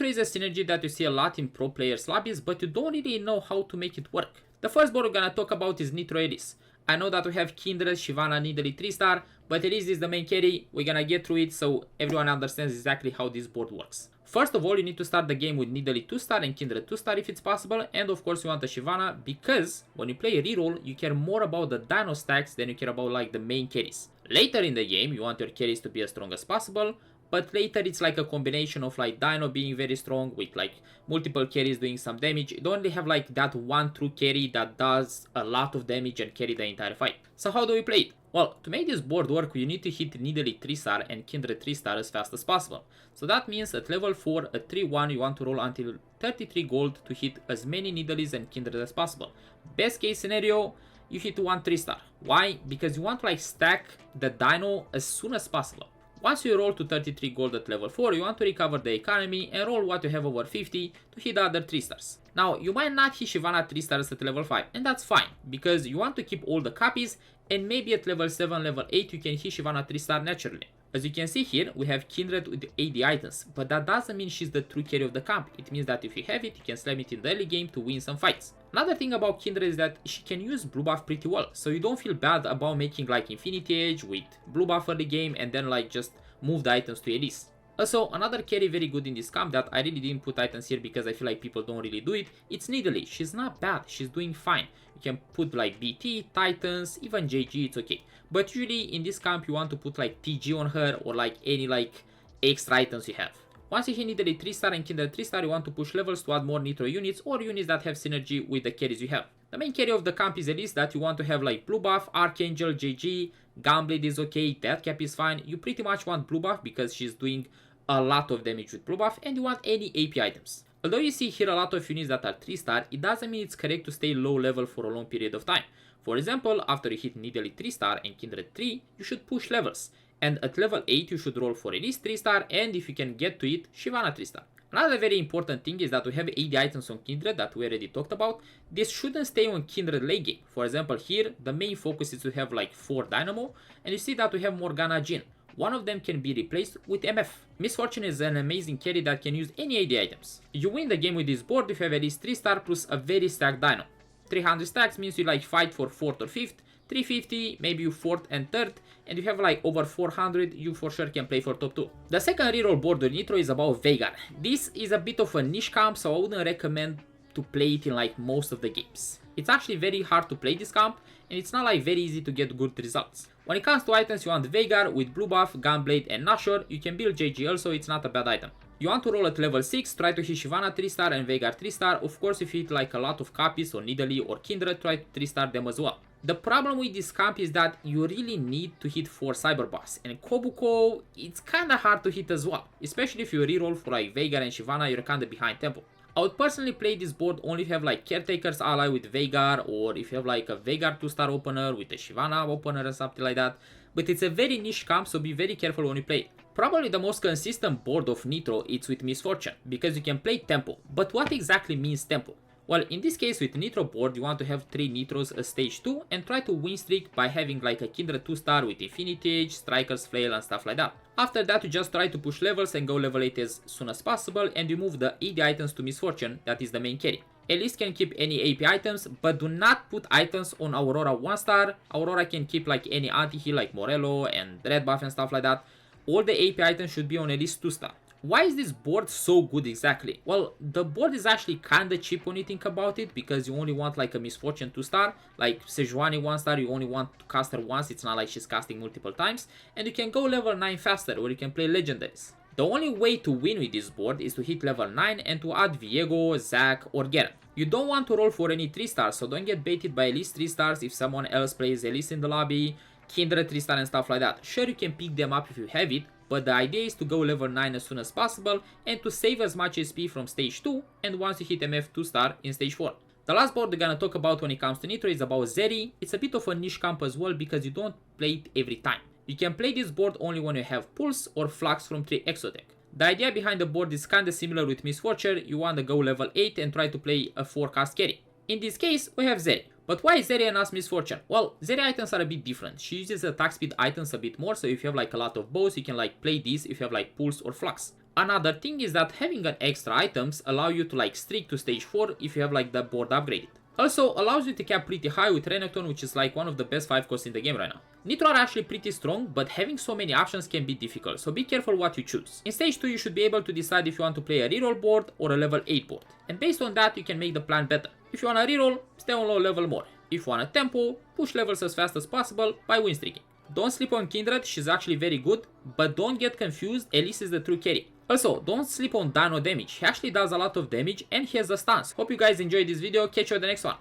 is a synergy that you see a lot in pro players lobbies, but you don't really know how to make it work. The first board we're gonna talk about is Nitro Elise. I know that we have Kindred, Shyvana, Nidalee 3-star, but Elise is the main carry. We're gonna get through it so everyone understands exactly how this board works. First of all, you need to start the game with Nidalee 2-star and Kindred 2-star if it's possible, and of course you want a Shyvana because when you play a reroll, you care more about the dino stacks than you care about like the main carries. Later in the game, you want your carries to be as strong as possible, but later it's like a combination of like dino being very strong with like multiple carries doing some damage. You don't only have like that one true carry that does a lot of damage and carry the entire fight. So how do we play it? Well, to make this board work, you need to hit Nidalee 3-star and Kindred 3-star as fast as possible. So that means at level 4, at 3-1, you want to roll until 33 gold to hit as many Nidalees and Kindred as possible. Best case scenario, you hit 1 3-star. Why? Because you want to like stack the dino as soon as possible. Once you roll to 33 gold at level 4, you want to recover the economy and roll what you have over 50 to hit the other 3-stars. Now, you might not hit Shyvana 3-stars at level 5, and that's fine, because you want to keep all the copies, and maybe at level 7, level 8, you can hit Shyvana 3-star naturally. As you can see here, we have Kindred with 80 items, but that doesn't mean she's the true carry of the camp. It means that if you have it, you can slam it in the early game to win some fights. Another thing about Kindred is that she can use blue buff pretty well, so you don't feel bad about making like Infinity Edge with blue buff early game and then like just move the items to Elise. Also, another carry very good in this camp that I really didn't put items here because I feel like people don't really do it, it's Nidalee. She's not bad, she's doing fine. You can put like BT, Titans, even JG, it's okay. But usually in this camp you want to put like TG on her or like any like extra items you have. Once you hit Nidalee 3-star and Kindred 3-star, you want to push levels to add more Nitro units or units that have synergy with the carries you have. The main carry of the camp is Elise that you want to have like blue buff, Archangel, JG, Gunblade is okay, Death Cap is fine. You pretty much want blue buff because she's doing a lot of damage with blue buff, and you want any AP items. Although you see here a lot of units that are 3-star, it doesn't mean it's correct to stay low level for a long period of time. For example, after you hit Nidalee 3-star and Kindred 3, you should push levels. And at level 8 you should roll for Elise 3-star, and if you can get to it, Shyvana 3-star. Another very important thing is that we have 80 items on Kindred that we already talked about. This shouldn't stay on Kindred late game. For example here, the main focus is to have like 4 Dynamo, and you see that we have Morgana Jhin. One of them can be replaced with MF. Miss Fortune is an amazing carry that can use any 80 items. You win the game with this board if you have at least 3-star plus a very stacked Dino. 300 stacks means you like fight for 4th or 5th, 350 maybe you 4th and 3rd, and you have like over 400, you for sure can play for top 2. The second reroll board with Nitro is about Veigar. This is a bit of a niche camp, so I wouldn't recommend to play it in like most of the games. It's actually very hard to play this camp, and it's not like very easy to get good results. When it comes to items, you want Veigar with blue buff, Gunblade and Nashor. You can build JG also, it's not a bad item. You want to roll at level 6, try to hit Shyvana 3-star and Veigar 3-star. Of course, if you hit like a lot of copies or Nidalee or Kindred, try to 3-star them as well. The problem with this camp is that you really need to hit 4 Cyber Boss, and Kobuko, it's kinda hard to hit as well. Especially if you reroll for like Veigar and Shyvana, you're kinda behind tempo. I would personally play this board only if you have like Caretaker's ally with Veigar, or if you have like a Veigar 2-star opener with a Shyvana opener or something like that. But it's a very niche camp, so be very careful when you play it. Probably the most consistent board of Nitro is with Miss Fortune, because you can play tempo. But what exactly means tempo? Well, in this case with Nitro board, you want to have 3 Nitros as stage 2 and try to win streak by having like a Kindred 2-star with Infinity Edge, Striker's Flail and stuff like that. After that, you just try to push levels and go level 8 as soon as possible, and you move the 80 items to Miss Fortune, that is the main carry. Elise can keep any AP items, but do not put items on Aurora 1-star. Aurora can keep like any anti-heal like Morello and Red Buff and stuff like that. All the AP items should be on Elise 2-star. Why is this board so good exactly? Well, the board is actually kinda cheap when you think about it, because you only want like a Miss Fortune 2-star, like Sejuani 1-star, you only want to cast her once, it's not like she's casting multiple times, and you can go level 9 faster, where you can play legendaries. The only way to win with this board is to hit level 9 and to add Viego, Zac or Garen. You don't want to roll for any 3-stars, so don't get baited by Elise 3-stars if someone else plays Elise in the lobby, Kindred 3-star and stuff like that. Sure, you can pick them up if you have it, but the idea is to go level 9 as soon as possible and to save as much SP from stage 2 and once you hit MF 2-star in stage 4. The last board we're gonna talk about when it comes to Nitro is about Zeri. It's a bit of a niche camp as well because you don't play it every time. You can play this board only when you have Pulse or Flux from 3 Exotech. The idea behind the board is kinda similar with Miss Fortune. You wanna go level 8 and try to play a 4-cast carry. In this case, we have Zeri. But why Zeri and not Miss Fortune? Well, Zeri items are a bit different. She uses attack speed items a bit more, so if you have like a lot of bows, you can like play these if you have like Pulse or Flux. Another thing is that having an extra items allow you to like streak to stage 4 if you have like the board upgraded. Also allows you to cap pretty high with Renekton, which is like one of the best 5 costs in the game right now. Nitro are actually pretty strong, but having so many options can be difficult, so be careful what you choose. In stage 2 you should be able to decide if you want to play a reroll board or a level 8 board, and based on that you can make the plan better. If you want a reroll, stay on low level more. If you want a tempo, push levels as fast as possible by win streaking. Don't sleep on Kindred, she's actually very good, but don't get confused, Elise is the true carry. Also, don't sleep on Dano damage, he actually does a lot of damage and he has the stance. Hope you guys enjoyed this video, catch you on the next one.